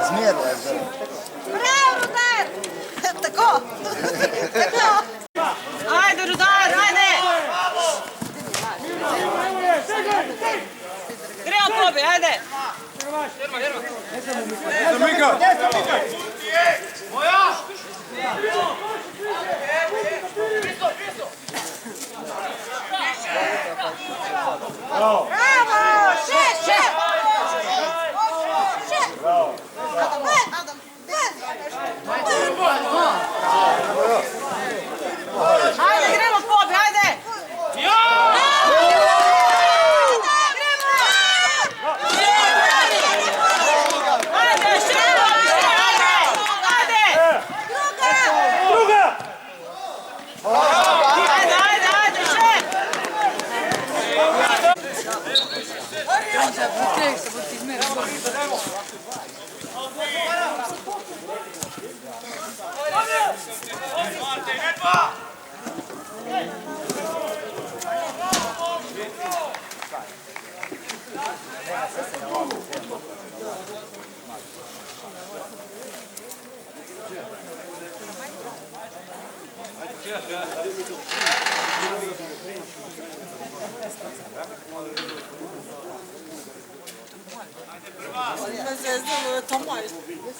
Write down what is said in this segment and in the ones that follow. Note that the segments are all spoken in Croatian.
Zmijerila je. Bravo, Rudar! Tako! Tako! Ajde, Rudar, ajde! Gremo, Kobi, ajde! Mika! Moja! Bravo! Šest! Bravo! Adam! Ajde, gremo, Kobi, ajde!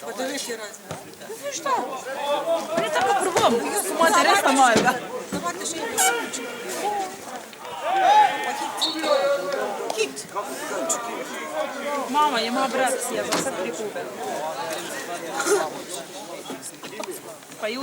Подивися раз. Ну що? Вони так по-другому. Смотри, реста моєга. Давайте ще якось. Кіт. Мама, йому брат съел, все прикупе. Пою.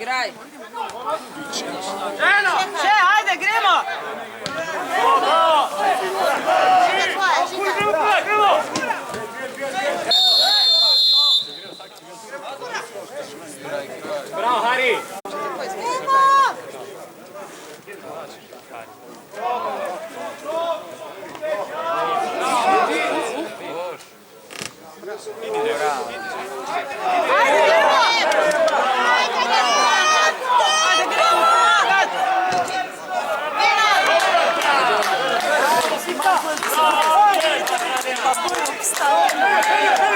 Играй. Še, ajde, gremo! Bravo, Hari! Stop.